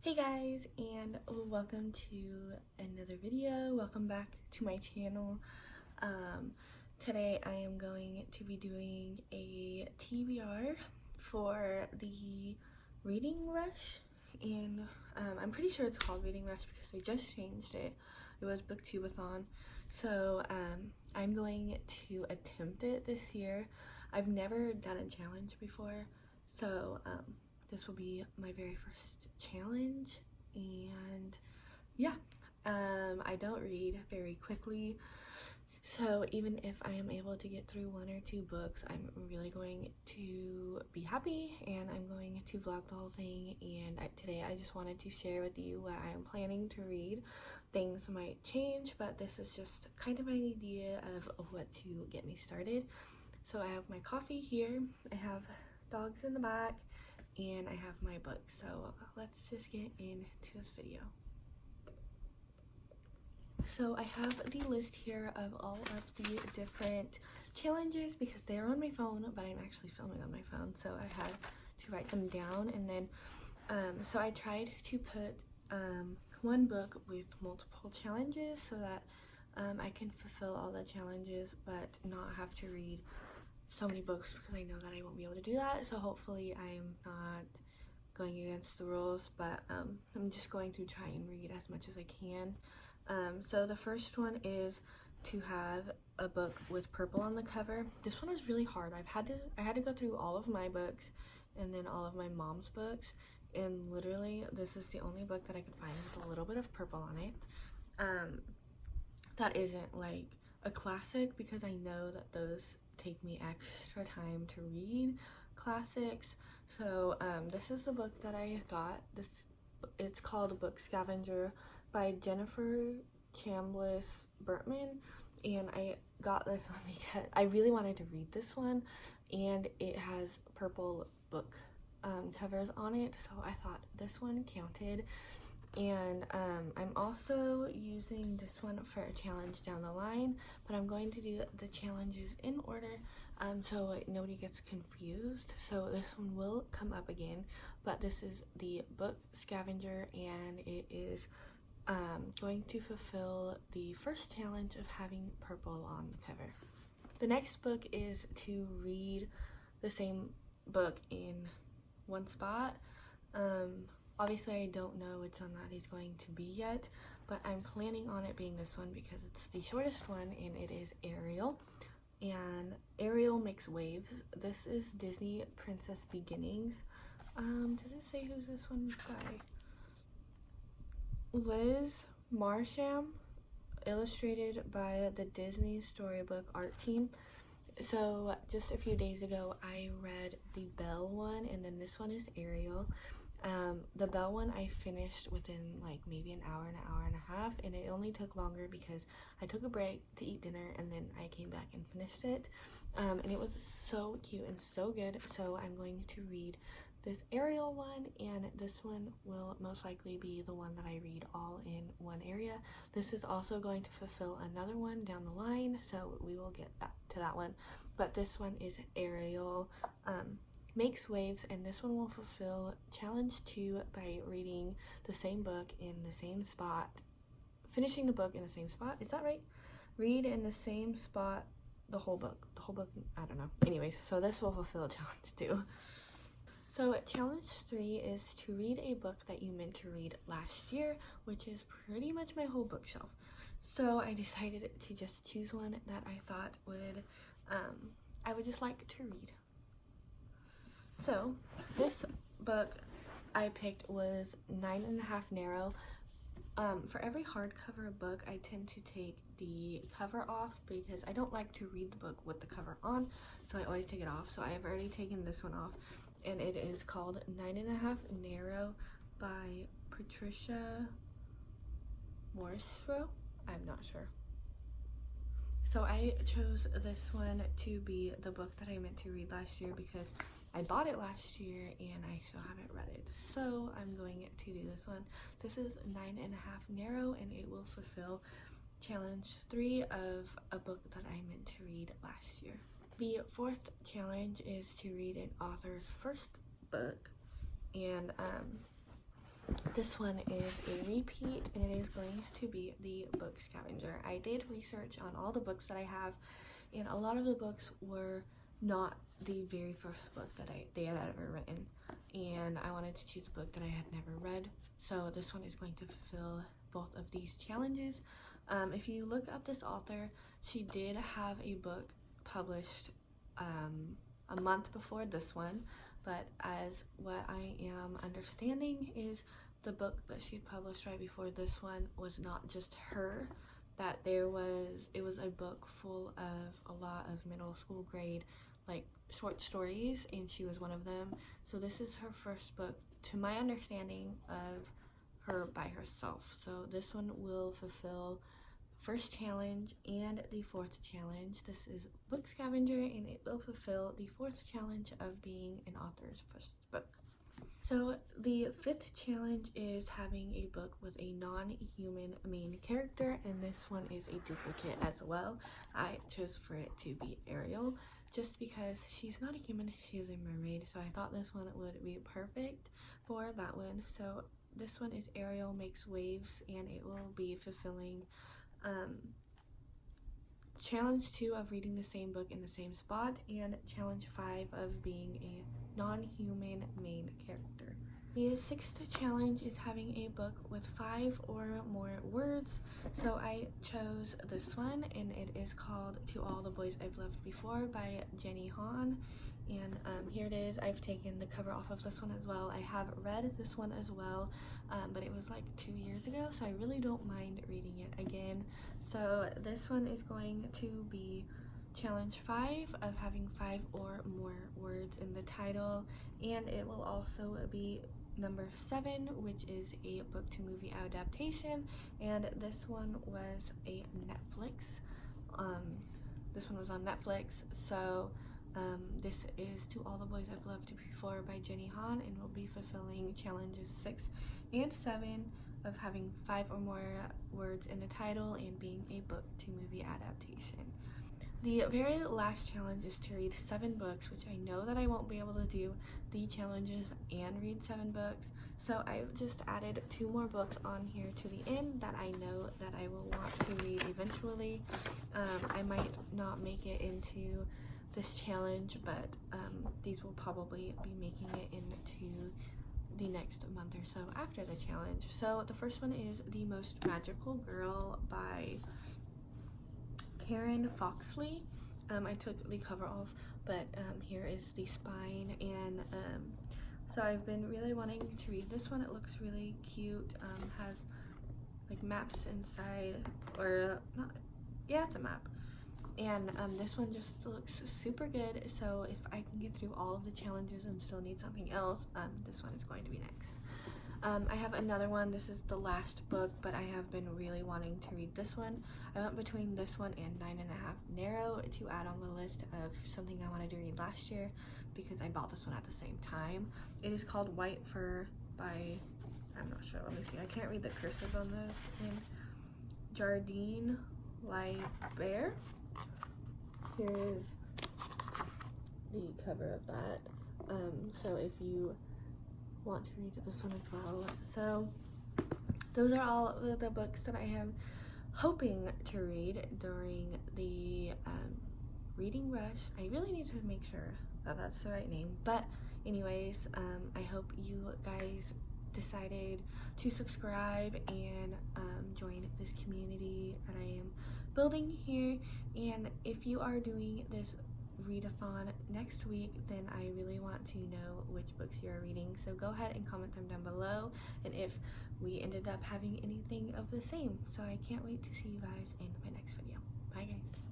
Hey guys, and welcome to another video. Welcome back to my channel. Today I am going to be doing a TBR for the Reading Rush, and I'm pretty sure it's called Reading Rush because they just changed it. It was Booktube Thon. So I'm going to attempt it this year. I've never done a challenge before, so this will be my very first challenge. And yeah, I don't read very quickly, so even if I am able to get through one or two books, I'm really going to be happy, and I'm going to vlog the whole thing. And today I just wanted to share with you what I am planning to read. Things might change, but this is just kind of an idea of what to get me started. So I have my coffee here, I have dogs in the back, and I have my book. So let's just get into this video. So I have the list here of all of the different challenges because they are on my phone, but I'm actually filming on my phone, so I had to write them down. And then so I tried to put one book with multiple challenges so that I can fulfill all the challenges but not have to read so many books, because I know that I won't be able to do that. So hopefully I'm not going against the rules, but I'm just going to try and read as much as I can. So the first one is to have a book with purple on the cover. This one was really hard. I had to go through all of my books and then all of my mom's books, and literally this is the only book that I could find with a little bit of purple on it. That isn't like a classic, because I know that those take me extra time to read classics. So this is the book that I got. It's called Book Scavenger by Jennifer Chambliss Burtman, and I got this one because I really wanted to read this one, and it has purple book covers on it, so I thought this one counted. And I'm also using this one for a challenge down the line, but I'm going to do the challenges in order so nobody gets confused. So this one will come up again, but this is the Book Scavenger, and it is going to fulfill the first challenge of having purple on the cover. The next book is to read the same book in one spot. Obviously I don't know which one that is going to be yet, but I'm planning on it being this one because it's the shortest one, and it is Ariel. And Ariel Makes Waves. This is Disney Princess Beginnings. Does it say who's this one by? Liz Marsham, illustrated by the Disney Storybook art team. So just a few days ago I read the Belle one, and then this one is Ariel. The Belle one I finished within like maybe an hour and a half, and it only took longer because I took a break to eat dinner and then I came back and finished it. And it was so cute and so good, so I'm going to read this Ariel one, and this one will most likely be the one that I read all in one area. This is also going to fulfill another one down the line, so we will get to that one, but this one is Ariel Makes Waves, and this one will fulfill challenge 2 by reading the same book in the same spot, finishing the book in the same spot. Is that right? Read in the same spot the whole book, I don't know. Anyways, so this will fulfill challenge 2. So challenge 3 is to read a book that you meant to read last year, which is pretty much my whole bookshelf. So I decided to just choose one that I thought would I would just like to read. So this book I picked was 9.5 Narrow. For every hardcover book I tend to take the cover off because I don't like to read the book with the cover on, so I always take it off. So I have already taken this one off, and it is called 9.5 Narrow by Patricia Morrisroe. I'm not sure. So I chose this one to be the book that I meant to read last year because I bought it last year and I still haven't read it. So I'm going to do this one. This is 9.5 Narrow, and it will fulfill challenge 3 of a book that I meant to read last year. The fourth challenge is to read an author's first book, and This one is a repeat, and it is going to be the Book Scavenger. I did research on all the books that I have, and a lot of the books were not the very first book that they had ever written, and I wanted to choose a book that I had never read, so this one is going to fulfill both of these challenges. If you look up this author, she did have a book published a month before this one, but as what I am understanding is the book that she published right before this one was not just her, that it was a book full of a lot of middle school grade like short stories, and she was one of them. So this is her first book, to my understanding, of her by herself. So this one will fulfill first challenge and the fourth challenge. This is Book Scavenger, and it will fulfill the fourth challenge of being an author's first book. So the fifth challenge is having a book with a non-human main character, and this one is a duplicate as well. I chose for it to be Ariel, just because she's not a human, she's a mermaid, so I thought this one would be perfect for that one. So this one is Ariel Makes Waves, and it will be fulfilling challenge 2 of reading the same book in the same spot, and challenge 5 of being a non-human main character. The sixth challenge is having a book with 5 or more words, so I chose this one, and it is called To All the Boys I've Loved Before by Jenny Han. And here it is. I've taken the cover off of this one as well. I have read this one as well, but it was like 2 years ago, so I really don't mind reading it again. So this one is going to be challenge 5 of having 5 or more words in the title, and it will also be number 7, which is a book to movie adaptation, and this one was a Netflix. This one was on Netflix, so this is To All the Boys I've Loved Before by Jenny Han, and will be fulfilling challenges 6 and 7 of having 5 or more words in the title and being a book to movie adaptation. The very last challenge is to read 7 books, which I know that I won't be able to do the challenges and read 7 books, so I've just added 2 more books on here to the end that I know that I will want to read eventually. I might not make it into this challenge, but these will probably be making it into the next month or so after the challenge. So the first one is The Most Magical Girl by Karen Foxley. I took the cover off, but here is the spine, and so I've been really wanting to read this one. It looks really cute, has like maps inside, or not, yeah, it's a map. And this one just looks super good, so if I can get through all of the challenges and still need something else, this one is going to be next. I have another one. This is the last book, but I have been really wanting to read this one. I went between this one and 9 1/2 Narrow to add on the list of something I wanted to read last year, because I bought this one at the same time. It is called White Fur by, I'm not sure, let me see, I can't read the cursive on the end. Jardine Liebert. Here is the cover of that. So if you want to read this one as well. So those are all of the books that I am hoping to read during the reading rush. I really need to make sure that that's the right name, but anyways, I hope you guys decided to subscribe and join this community that I am building here. And if you are doing this readathon next week, then I really want to know which books you are reading, so go ahead and comment them down below, and if we ended up having anything of the same. So I can't wait to see you guys in my next video. Bye guys.